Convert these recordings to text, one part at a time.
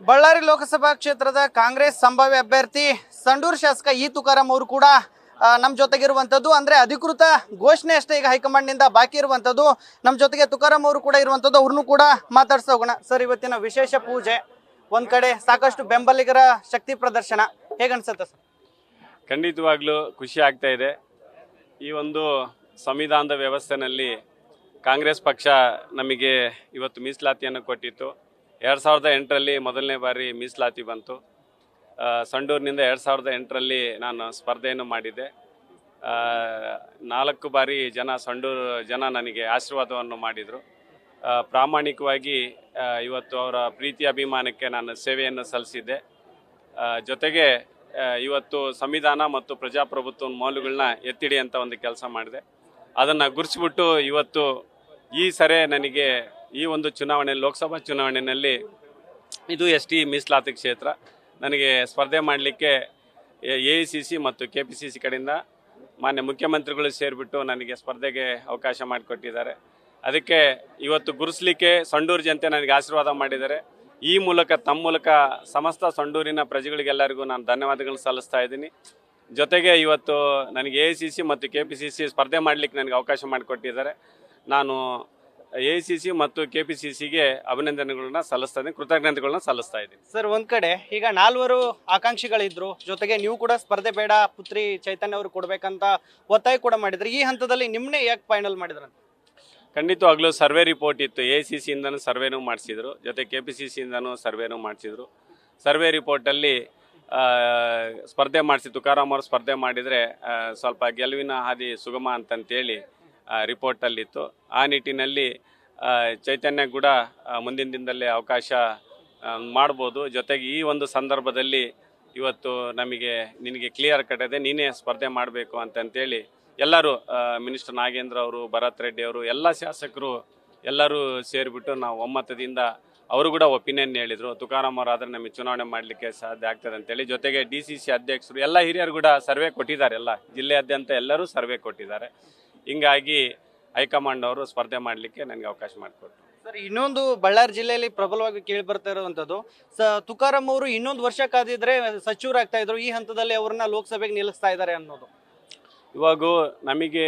ಬಳ್ಳಾರಿ ಲೋಕಸಭಾ ಕ್ಷೇತ್ರದ ಕಾಂಗ್ರೆಸ್ ಸಂಭಾವ್ಯ ಅಭ್ಯರ್ಥಿ ಸಂಡೂರು ಶಾಸಕ ಇ ತುಕಾರಾಂ ಅವರು ಕೂಡ ನಮ್ಮ ಜೊತೆಗಿರುವಂಥದ್ದು. ಅಂದರೆ ಅಧಿಕೃತ ಘೋಷಣೆ ಅಷ್ಟೇ ಈಗ ಹೈಕಮಾಂಡ್ನಿಂದ ಬಾಕಿ ಇರುವಂಥದ್ದು. ನಮ್ಮ ಜೊತೆಗೆ ತುಕಾರಾಂ ಅವರು ಕೂಡ ಇರುವಂಥದ್ದು. ಅವ್ರನ್ನೂ ಕೂಡ ಮಾತಾಡ್ಸ ಹೋಗೋಣ. ಸರ್, ಇವತ್ತಿನ ವಿಶೇಷ ಪೂಜೆ, ಒಂದು ಕಡೆ ಸಾಕಷ್ಟು ಬೆಂಬಲಿಗರ ಶಕ್ತಿ ಪ್ರದರ್ಶನ, ಹೇಗನ್ಸುತ್ತೆ ಸರ್? ಖಂಡಿತವಾಗ್ಲೂ ಖುಷಿ ಆಗ್ತಾ ಇದೆ. ಈ ಒಂದು ಸಂವಿಧಾನದ ವ್ಯವಸ್ಥೆಯಲ್ಲಿ ಕಾಂಗ್ರೆಸ್ ಪಕ್ಷ ನಮಗೆ ಇವತ್ತು ಮೀಸಲಾತಿಯನ್ನು ಕೊಟ್ಟಿತ್ತು. 2008ರಲ್ಲಿ ಮೊದಲನೇ ಬಾರಿ ಮೀಸಲಾತಿ ಬಂತು. ಸಂಡೂರಿನಿಂದ 2008ರಲ್ಲಿ ನಾನು ಸ್ಪರ್ಧೆಯನ್ನು ಮಾಡಿದ್ದೆ. 4 ಬಾರಿ ಸಂಡೂರು ಜನ ನನಗೆ ಆಶೀರ್ವಾದವನ್ನು ಮಾಡಿದರು. ಪ್ರಾಮಾಣಿಕವಾಗಿ ಇವತ್ತು ಅವರ ಪ್ರೀತಿ ಅಭಿಮಾನಕ್ಕೆ ನಾನು ಸೇವೆಯನ್ನು ಸಲ್ಲಿಸಿದ್ದೆ. ಜೊತೆಗೆ ಇವತ್ತು ಸಂವಿಧಾನ ಮತ್ತು ಪ್ರಜಾಪ್ರಭುತ್ವ ಮೌಲ್ಯಗಳನ್ನ ಎತ್ತಿಡಿಯಂಥ ಒಂದು ಕೆಲಸ ಮಾಡಿದೆ. ಅದನ್ನು ಗುರುತಿಸ್ಬಿಟ್ಟು ಇವತ್ತು ಈ ಸರಿ ನನಗೆ ಈ ಒಂದು ಚುನಾವಣೆ, ಲೋಕಸಭಾ ಚುನಾವಣೆಯಲ್ಲಿ ಇದು ST ಮೀಸಲಾತಿ ಕ್ಷೇತ್ರ, ನನಗೆ ಸ್ಪರ್ಧೆ ಮಾಡಲಿಕ್ಕೆ AICC ಮತ್ತು KPCC ಕಡೆಯಿಂದ ಮಾನ್ಯ ಮುಖ್ಯಮಂತ್ರಿಗಳು ಸೇರಿಬಿಟ್ಟು ನನಗೆ ಸ್ಪರ್ಧೆಗೆ ಅವಕಾಶ ಮಾಡಿಕೊಟ್ಟಿದ್ದಾರೆ. ಅದಕ್ಕೆ ಇವತ್ತು ಗುರುತಿಸಲಿಕ್ಕೆ ಸಂಡೂರು ಜನತೆ ನನಗೆ ಆಶೀರ್ವಾದ ಮಾಡಿದ್ದಾರೆ. ಈ ಮೂಲಕ ತಮ್ಮ ಮೂಲಕ ಸಮಸ್ತ ಸಂಡೂರಿನ ಪ್ರಜೆಗಳಿಗೆಲ್ಲರಿಗೂ ನಾನು ಧನ್ಯವಾದಗಳನ್ನು ಸಲ್ಲಿಸ್ತಾ ಇದ್ದೀನಿ. ಜೊತೆಗೆ ಇವತ್ತು ನನಗೆ AICC ಮತ್ತು KPCC ಸ್ಪರ್ಧೆ ಮಾಡಲಿಕ್ಕೆ ನನಗೆ ಅವಕಾಶ ಮಾಡಿಕೊಟ್ಟಿದ್ದಾರೆ. ನಾನು AICC ಮತ್ತು KPCCಗೆ ಅಭಿನಂದನೆಗಳನ್ನ ಸಲ್ಲಿಸ್ತಾ ಇದ್ದೀನಿ, ಕೃತಜ್ಞತೆಗಳನ್ನ ಸಲ್ಲಿಸ್ತಾ ಇದ್ದೀನಿ. ಸರ್, ಒಂದು ಕಡೆ ಈಗ 4 ಆಕಾಂಕ್ಷಿಗಳಿದ್ರು, ಜೊತೆಗೆ ನೀವು ಕೂಡ ಸ್ಪರ್ಧೆ ಬೇಡ, ಪುತ್ರಿ ಚೈತನ್ಯ ಅವರು ಕೊಡ್ಬೇಕಂತ ಒತ್ತಾಯ ಕೂಡ ಮಾಡಿದ್ರಿ. ಈ ಹಂತದಲ್ಲಿ ನಿಮ್ಮನ್ನೇ ಯಾಕೆ ಫೈನಲ್ ಮಾಡಿದ್ರಂತ? ಖಂಡಿತವಾಗ್ಲೂ ಸರ್ವೆ ರಿಪೋರ್ಟ್ ಇತ್ತು. AICCಯಿಂದನೂ ಸರ್ವೇನೂ ಮಾಡಿಸಿದ್ರು, ಜೊತೆ KPCCಯಿಂದನೂ ಸರ್ವೇನೂ ಮಾಡಿಸಿದ್ರು. ಸರ್ವೆ ರಿಪೋರ್ಟಲ್ಲಿ ಸ್ಪರ್ಧೆ ಮಾಡಿಸಿ ತುಕಾರಾಂ ಅವರು ಸ್ಪರ್ಧೆ ಮಾಡಿದರೆ ಸ್ವಲ್ಪ ಗೆಲುವಿನ ಹಾದಿ ಸುಗಮ ಅಂತಂತೇಳಿ ರಿಪೋರ್ಟಲ್ಲಿತ್ತು. ಆ ನಿಟ್ಟಿನಲ್ಲಿ ಚೈತನ್ಯ ಕೂಡ ಮುಂದಿನ ದಿನದಲ್ಲಿ ಅವಕಾಶ ಮಾಡ್ಬೋದು. ಜೊತೆಗೆ ಈ ಒಂದು ಸಂದರ್ಭದಲ್ಲಿ ಇವತ್ತು ನಮಗೆ ನಿನಗೆ ಕ್ಲಿಯರ್ ಕಟ್ ಇದೆ, ನೀನೇ ಸ್ಪರ್ಧೆ ಮಾಡಬೇಕು ಅಂತಂತೇಳಿ ಎಲ್ಲರೂ, ಮಿನಿಸ್ಟರ್ ನಾಗೇಂದ್ರ ಅವರು, ಭರತ್ ರೆಡ್ಡಿ ಅವರು, ಎಲ್ಲ ಶಾಸಕರು ಎಲ್ಲರೂ ಸೇರಿಬಿಟ್ಟು ನಾವು ಒಮ್ಮತದಿಂದ ಅವರು ಕೂಡ ಒಪಿನಿಯನ್ ಹೇಳಿದರು. ತುಕಾರಾಂ ಅವರಾದರೆ ನಮಗೆ ಚುನಾವಣೆ ಮಾಡಲಿಕ್ಕೆ ಸಾಧ್ಯ ಆಗ್ತದೆ ಅಂತೇಳಿ. ಜೊತೆಗೆ DCC ಅಧ್ಯಕ್ಷರು ಎಲ್ಲ ಹಿರಿಯರು ಕೂಡ ಸರ್ವೆ ಕೊಟ್ಟಿದ್ದಾರೆ. ಎಲ್ಲ ಜಿಲ್ಲೆಯಾದ್ಯಂತ ಎಲ್ಲರೂ ಸರ್ವೆ ಕೊಟ್ಟಿದ್ದಾರೆ. ಹಿಂಗಾಗಿ ಹೈಕಮಾಂಡ್ ಅವರು ಸ್ಪರ್ಧೆ ಮಾಡಲಿಕ್ಕೆ ನನಗೆ ಅವಕಾಶ ಮಾಡಿಕೊಟ್ರು. ಸರ್, ಇನ್ನೊಂದು ಬಳ್ಳಾರಿ ಜಿಲ್ಲೆಯಲ್ಲಿ ಪ್ರಬಲವಾಗಿ ಕೇಳಿ ಬರ್ತಾ ಇರುವಂಥದ್ದು, ತುಕಾರಾಂ ಅವರು ಇನ್ನೊಂದು ವರ್ಷ ಕಾದಿದ್ರೆ ಸಚಿವರಾಗ್ತಾ ಇದ್ರು, ಈ ಹಂತದಲ್ಲಿ ಅವ್ರನ್ನ ಲೋಕಸಭೆಗೆ ನಿಲ್ಲಿಸ್ತಾ ಇದ್ದಾರೆ ಅನ್ನೋದು. ಇವಾಗ ನಮಗೆ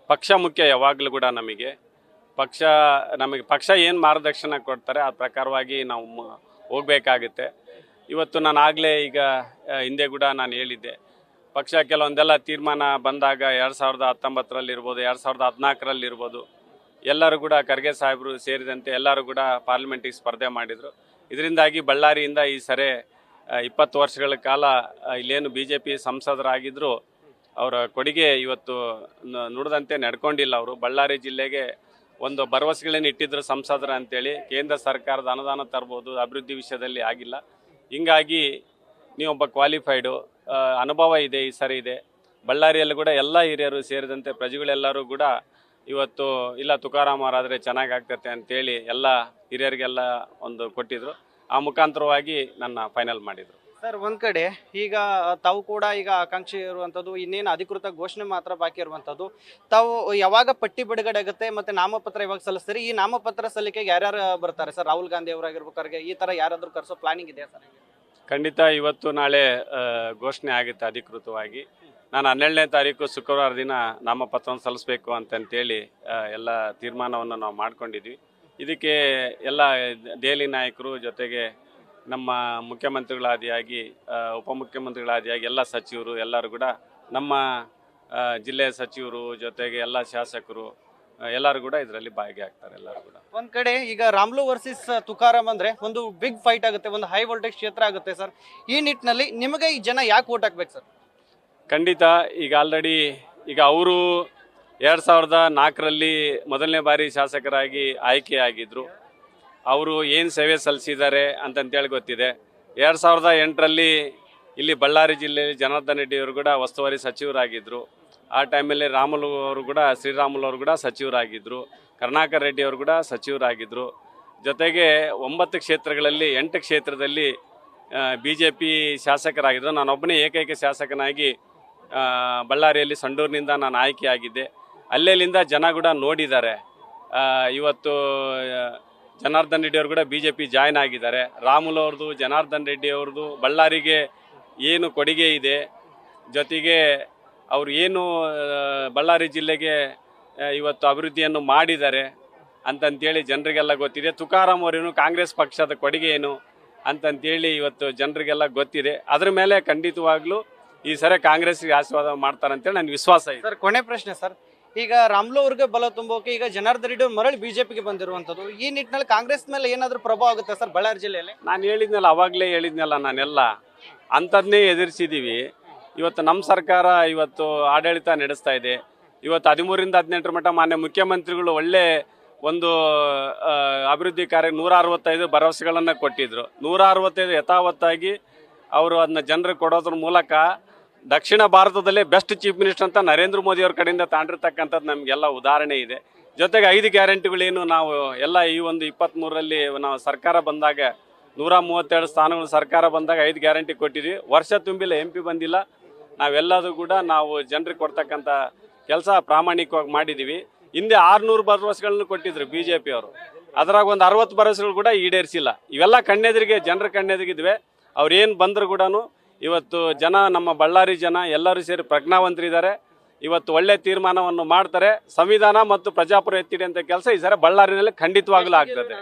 ಪಕ್ಷ ಮುಖ್ಯ. ಯಾವಾಗಲೂ ಕೂಡ ನಮಗೆ ಪಕ್ಷ ಏನು ಮಾರ್ಗದರ್ಶನ ಕೊಡ್ತಾರೆ ಆ ಪ್ರಕಾರವಾಗಿ ನಾವು ಹೋಗಬೇಕಾಗುತ್ತೆ. ಇವತ್ತು ನಾನು ಆಗಲೇ ಈಗ ಹಿಂದೆ ಕೂಡ ನಾನು ಹೇಳಿದ್ದೆ, ಪಕ್ಷ ಕೆಲವೊಂದೆಲ್ಲ ತೀರ್ಮಾನ ಬಂದಾಗ 2019ರಲ್ಲಿರ್ಬೋದು, 2014ರಲ್ಲಿರ್ಬೋದು, ಎಲ್ಲರೂ ಕೂಡ ಖರ್ಗೆ ಸಾಹೇಬರು ಸೇರಿದಂತೆ ಎಲ್ಲರೂ ಕೂಡ ಪಾರ್ಲಿಮೆಂಟಿಗೆ ಸ್ಪರ್ಧೆ ಮಾಡಿದರು. ಇದರಿಂದಾಗಿ ಬಳ್ಳಾರಿಯಿಂದ ಈ ಸರಿ 20 ವರ್ಷಗಳ ಕಾಲ ಇಲ್ಲೇನು BJP ಸಂಸದರಾಗಿದ್ದರು, ಅವರ ಕೊಡುಗೆ ಇವತ್ತು ನುಡಿದಂತೆ ನಡ್ಕೊಂಡಿಲ್ಲ. ಅವರು ಬಳ್ಳಾರಿ ಜಿಲ್ಲೆಗೆ ಒಂದು ಭರವಸೆಗಳನ್ನು ಇಟ್ಟಿದ್ರು ಸಂಸದರ ಅಂತೇಳಿ. ಕೇಂದ್ರ ಸರ್ಕಾರದ ಅನುದಾನ ತರ್ಬೋದು, ಅಭಿವೃದ್ಧಿ ವಿಷಯದಲ್ಲಿ ಆಗಿಲ್ಲ. ಹಿಂಗಾಗಿ ನೀವೊಬ್ಬ ಕ್ವಾಲಿಫೈಡು, ಅನುಭವ ಇದೆ, ಈ ಸರಿ ಇದೆ. ಬಳ್ಳಾರಿಯಲ್ಲಿ ಕೂಡ ಎಲ್ಲ ಹಿರಿಯರು ಸೇರಿದಂತೆ ಪ್ರಜೆಗಳೆಲ್ಲರೂ ಕೂಡ ಇವತ್ತು ಇಲ್ಲ ತುಕಾರಾಂ ಅವರಾದರೆ ಚೆನ್ನಾಗಾಗ್ತತೆ ಅಂತೇಳಿ ಎಲ್ಲ ಹಿರಿಯರಿಗೆಲ್ಲ ಒಂದು ಕೊಟ್ಟಿದ್ರು. ಆ ಮುಖಾಂತರವಾಗಿ ನನ್ನ ಫೈನಲ್ ಮಾಡಿದರು. ಸರ್, ಒಂದು ಕಡೆ ಈಗ ತಾವು ಕೂಡ ಈಗ ಆಕಾಂಕ್ಷಿ ಇರುವಂಥದ್ದು, ಇನ್ನೇನು ಅಧಿಕೃತ ಘೋಷಣೆ ಮಾತ್ರ ಬಾಕಿ ಇರುವಂಥದ್ದು. ತಾವು ಯಾವಾಗ ಪಟ್ಟಿ ಬಿಡುಗಡೆ ಆಗುತ್ತೆ ಮತ್ತು ನಾಮಪತ್ರ ಯಾವಾಗ ಸಲ್ಲಿಸ್ತೀರಿ? ಈ ನಾಮಪತ್ರ ಸಲ್ಲಿಕೆಗೆ ಯಾರ್ಯಾರು ಬರ್ತಾರೆ ಸರ್? ರಾಹುಲ್ ಗಾಂಧಿ ಅವರಾಗಿರ್ಬೇಕಾದ್ರೆ ಈ ಥರ ಯಾರಾದರೂ ಕರೆಸೋ ಪ್ಲಾನಿಂಗ್ ಇದೆಯಾ ಸರ್? ಖಂಡಿತ ಇವತ್ತು ನಾಳೆ ಘೋಷಣೆ ಆಗುತ್ತೆ ಅಧಿಕೃತವಾಗಿ. ನಾನು 12ನೇ ತಾರೀಕು ಶುಕ್ರವಾರ ದಿನ ನಾಮಪತ್ರವನ್ನು ಸಲ್ಲಿಸಬೇಕು ಅಂತಂತೇಳಿ ಎಲ್ಲ ತೀರ್ಮಾನವನ್ನು ನಾವು ಮಾಡ್ಕೊಂಡಿದ್ವಿ. ಇದಕ್ಕೆ ಎಲ್ಲ ದೆಹಲಿ ನಾಯಕರು, ಜೊತೆಗೆ ನಮ್ಮ ಮುಖ್ಯಮಂತ್ರಿಗಳಾದಿಯಾಗಿ, ಉಪಮುಖ್ಯಮಂತ್ರಿಗಳಾದಿಯಾಗಿ ಎಲ್ಲ ಸಚಿವರು ಎಲ್ಲರೂ ಕೂಡ, ನಮ್ಮ ಜಿಲ್ಲೆಯ ಸಚಿವರು, ಜೊತೆಗೆ ಎಲ್ಲ ಶಾಸಕರು ಎಲ್ಲರೂ ಕೂಡ ಇದರಲ್ಲಿ ಭಾಗಿಯಾಗ್ತಾರೆ. ಎಲ್ಲರೂ ಕೂಡ ಒಂದ್ ಕಡೆ ಈಗ ರಾಮ್ಲು ವರ್ಸಸ್ ತುಕಾರಾಂ ಅಂದ್ರೆ ಒಂದು ಬಿಗ್ ಫೈಟ್ ಆಗುತ್ತೆ, ಒಂದು ಹೈ ವೋಲ್ಟೇಜ್ ಕ್ಷೇತ್ರ ಆಗುತ್ತೆ ಸರ್. ಈ ನಿಟ್ಟಿನಲ್ಲಿ ನಿಮಗೆ ಈ ಜನ ಯಾಕೆ ವೋಟ್ ಹಾಕ್ಬೇಕು ಸರ್? ಖಂಡಿತ ಈಗ ಆಲ್ರೆಡಿ ಈಗ ಅವರು 2004ರಲ್ಲಿ ಮೊದಲನೇ ಬಾರಿ ಶಾಸಕರಾಗಿ ಆಯ್ಕೆಯಾಗಿದ್ದರು. ಅವರು ಏನು ಸೇವೆ ಸಲ್ಲಿಸಿದ್ದಾರೆ ಅಂತಂತೇಳಿ ಗೊತ್ತಿದೆ. 2008ರಲ್ಲಿ ಇಲ್ಲಿ ಬಳ್ಳಾರಿ ಜಿಲ್ಲೆಯಲ್ಲಿ ಜನಾರ್ದನ್ ರೆಡ್ಡಿ ಅವರು ಕೂಡ ಉಸ್ತುವಾರಿ ಸಚಿವರಾಗಿದ್ದರು. ಆ ಟೈಮಲ್ಲಿ ರಾಮುಲು ಅವರು ಕೂಡ, ಶ್ರೀರಾಮುಲು ಅವರು ಕೂಡ ಸಚಿವರಾಗಿದ್ದರು. ಕರುಣಾಕರ್ ರೆಡ್ಡಿ ಅವರು ಕೂಡ ಸಚಿವರಾಗಿದ್ದರು. ಜೊತೆಗೆ 9 ಕ್ಷೇತ್ರಗಳಲ್ಲಿ 8 ಕ್ಷೇತ್ರದಲ್ಲಿ BJP ಶಾಸಕರಾಗಿದ್ದರು. ನಾನೊಬ್ಬನೇ ಏಕೈಕ ಶಾಸಕನಾಗಿ ಬಳ್ಳಾರಿಯಲ್ಲಿ ಸಂಡೂರಿನಿಂದ ನಾನು ಆಯ್ಕೆಯಾಗಿದ್ದೆ. ಅಲ್ಲೆಲ್ಲಿಂದ ಜನ ಕೂಡ ನೋಡಿದ್ದಾರೆ. ಇವತ್ತು ಜನಾರ್ದನ್ ರೆಡ್ಡಿ ಅವರು ಕೂಡ BJP ಜಾಯ್ನ್ ಆಗಿದ್ದಾರೆ. ರಾಮುಲು ಅವ್ರದ್ದು, ಜನಾರ್ದನ್ ರೆಡ್ಡಿ ಅವ್ರದ್ದು ಬಳ್ಳಾರಿಗೆ ಏನು ಕೊಡುಗೆ ಇದೆ, ಜೊತೆಗೆ ಅವರು ಏನು ಬಳ್ಳಾರಿ ಜಿಲ್ಲೆಗೆ ಇವತ್ತು ಅಭಿವೃದ್ಧಿಯನ್ನು ಮಾಡಿದ್ದಾರೆ ಅಂತಂತೇಳಿ ಜನರಿಗೆಲ್ಲ ಗೊತ್ತಿದೆ. ತುಕಾರಾಮ್ ಅವರೇನು ಕಾಂಗ್ರೆಸ್ ಪಕ್ಷದ ಕೊಡುಗೆ ಏನು ಅಂತಂತೇಳಿ ಇವತ್ತು ಜನರಿಗೆಲ್ಲ ಗೊತ್ತಿದೆ. ಅದ್ರ ಮೇಲೆ ಖಂಡಿತವಾಗ್ಲೂ ಈ ಸರಿ ಕಾಂಗ್ರೆಸ್ಗೆ ಆಶೀರ್ವಾದ ಮಾಡ್ತಾರೆ ಅಂತೇಳಿ ನನಗೆ ವಿಶ್ವಾಸ ಇದೆ. ಸರ್, ಕೊನೆ ಪ್ರಶ್ನೆ ಸರ್. ಈಗ ರಾಮ್ಲು ಅವ್ರಿಗೆ ಬಲ ತುಂಬೋಕೆ ಈಗ ಜನಾರ್ದನ್ ರೆಡ್ಡಿ ಅವ್ರು ಮರಳಿ ಬಿಜೆಪಿಗೆ ಬಂದಿರುವಂತದ್ದು, ಈ ನಿಟ್ಟಿನಲ್ಲಿ ಕಾಂಗ್ರೆಸ್ ಮೇಲೆ ಏನಾದರೂ ಪ್ರಭಾವ ಆಗುತ್ತೆ ಸರ್ ಬಳ್ಳಾರಿ ಜಿಲ್ಲೆಯಲ್ಲಿ? ನಾನು ಹೇಳಿದ್ನಲ್ಲ, ಅವಾಗಲೇ ಹೇಳಿದ್ನಲ್ಲ, ನಾನೆಲ್ಲ ಅಂಥದ್ನೇ ಎದುರಿಸಿದ್ದೀವಿ. ಇವತ್ತು ನಮ್ಮ ಸರ್ಕಾರ ಇವತ್ತು ಆಡಳಿತ ನಡೆಸ್ತಾ ಇದೆ. ಇವತ್ತು 13ರಿಂದ 18 ಮಟ್ಟ ಮಾನ್ಯ ಮುಖ್ಯಮಂತ್ರಿಗಳು ಒಳ್ಳೆ ಒಂದು ಅಭಿವೃದ್ಧಿ ಕಾರ್ಯ 165 ಭರವಸೆಗಳನ್ನು ಕೊಟ್ಟಿದ್ರು. 165 ಯಥಾವತ್ತಾಗಿ ಅವರು ಅದನ್ನ ಜನರಿಗೆ ಕೊಡೋದ್ರ ಮೂಲಕ ದಕ್ಷಿಣ ಭಾರತದಲ್ಲೇ ಬೆಸ್ಟ್ ಚೀಫ್ ಮಿನಿಸ್ಟರ್ ಅಂತ ನರೇಂದ್ರ ಮೋದಿ ಅವ್ರ ಕಡೆಯಿಂದ ತಾಂಡಿರ್ತಕ್ಕಂಥದ್ದು ನಮಗೆಲ್ಲ ಉದಾಹರಣೆ ಇದೆ. ಜೊತೆಗೆ 5 ಗ್ಯಾರಂಟಿಗಳೇನು ನಾವು ಎಲ್ಲ ಈ ಒಂದು 23ರಲ್ಲಿ ನಾವು ಸರ್ಕಾರ ಬಂದಾಗ 132 ಸ್ಥಾನಗಳು ಸರ್ಕಾರ ಬಂದಾಗ 5 ಗ್ಯಾರಂಟಿ ಕೊಟ್ಟಿದ್ವಿ. ವರ್ಷ ತುಂಬಿಲ್ಲ, MP ಬಂದಿಲ್ಲ. ನಾವೆಲ್ಲದೂ ಕೂಡ ನಾವು ಜನರಿಗೆ ಕೊಡ್ತಕ್ಕಂಥ ಕೆಲಸ ಪ್ರಾಮಾಣಿಕವಾಗಿ ಮಾಡಿದ್ದೀವಿ. ಹಿಂದೆ 600 ಭರವಸೆಗಳನ್ನು ಕೊಟ್ಟಿದ್ರು BJP ಅವರು, ಅದರಾಗ ಒಂದು 60 ಭರವಸೆಗಳು ಕೂಡ ಈಡೇರಿಸಿಲ್ಲ. ಇವೆಲ್ಲ ಕಣ್ಣೆದುರಿಗೆ, ಜನರ ಕಣ್ಣೆದುರಿಗಿದ್ವಿ. ಅವ್ರೇನು ಬಂದರೂ ಕೂಡ ಇವತ್ತು ಜನ, ನಮ್ಮ ಬಳ್ಳಾರಿ ಜನ ಎಲ್ಲರೂ ಸೇರಿ ಪ್ರಜ್ಞಾವಂತರಿದ್ದಾರೆ. ಇವತ್ತು ಒಳ್ಳೆ ತೀರ್ಮಾನವನ್ನು ಮಾಡ್ತಾರೆ. ಸಂವಿಧಾನ ಮತ್ತು ಪ್ರಜಾಪ್ರಭುತ್ವ ಎತ್ತಿಡಿ ಅಂತ ಕೆಲಸ ಈ ಸರಿ ಬಳ್ಳಾರಿನಲ್ಲಿ ಖಂಡಿತವಾಗ್ಲೂ ಆಗ್ತದೆ.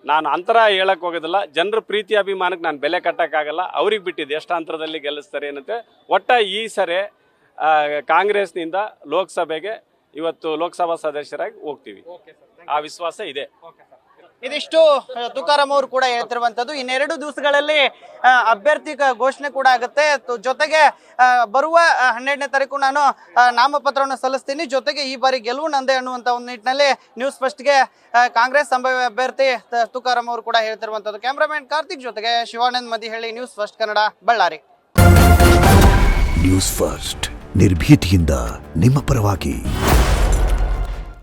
ನಾನು ಅಂತರ ಹೇಳಕ್ ಹೋಗೋದಿಲ್ಲ. ಜನರ ಪ್ರೀತಿ ಅಭಿಮಾನಕ್ಕೆ ನಾನು ಬೆಲೆ ಕಟ್ಟಕ್ಕಾಗಲ್ಲ. ಅವ್ರಿಗೆ ಬಿಟ್ಟಿದ್ದು ಎಷ್ಟು ಅಂತರದಲ್ಲಿ ಗೆಲ್ಲಿಸ್ತಾರೆ ಏನಂತೆ. ಒಟ್ಟ ಈ ಸರಿ ಕಾಂಗ್ರೆಸ್ನಿಂದ ಲೋಕಸಭೆಗೆ ಇವತ್ತು ಲೋಕಸಭಾ ಸದಸ್ಯರಾಗಿ ಹೋಗ್ತೀವಿ, ಆ ವಿಶ್ವಾಸ ಇದೆ. ಇದಿಷ್ಟು ತುಕಾರಾಮ್ ಅವರು ಕೂಡ ಹೇಳ್ತಿರುವಂತದ್ದು. ಇನ್ನೆರಡು ದಿವಸಗಳಲ್ಲಿ ಅಭ್ಯರ್ಥಿ ಘೋಷಣೆ ಕೂಡ ಆಗುತ್ತೆ. ಜೊತೆಗೆ ಬರುವ 12ನೇ ತಾರೀಕು ನಾನು ನಾಮಪತ್ರವನ್ನು ಸಲ್ಲಿಸ್ತೀನಿ. ಜೊತೆಗೆ ಈ ಬಾರಿ ಗೆಲುವು ನಂದೇ ಅನ್ನುವಂತ ಒಂದು ನಿಟ್ಟಿನಲ್ಲಿ ನ್ಯೂಸ್ ಫಸ್ಟ್ಗೆ ಕಾಂಗ್ರೆಸ್ ಸಂಭಾವ್ಯ ಅಭ್ಯರ್ಥಿ ತುಕಾರಾಮ್ ಅವರು ಕೂಡ ಹೇಳ್ತಿರುವಂತದ್ದು. ಕ್ಯಾಮ್ರಾಮನ್ ಕಾರ್ತಿಕ್ ಜೊತೆಗೆ Shivanand Madihalli, news first Kannada, Ballari. News first, ನಿರ್ಭೀತಿಯಿಂದ ನಿಮ್ಮ ಪರವಾಗಿ.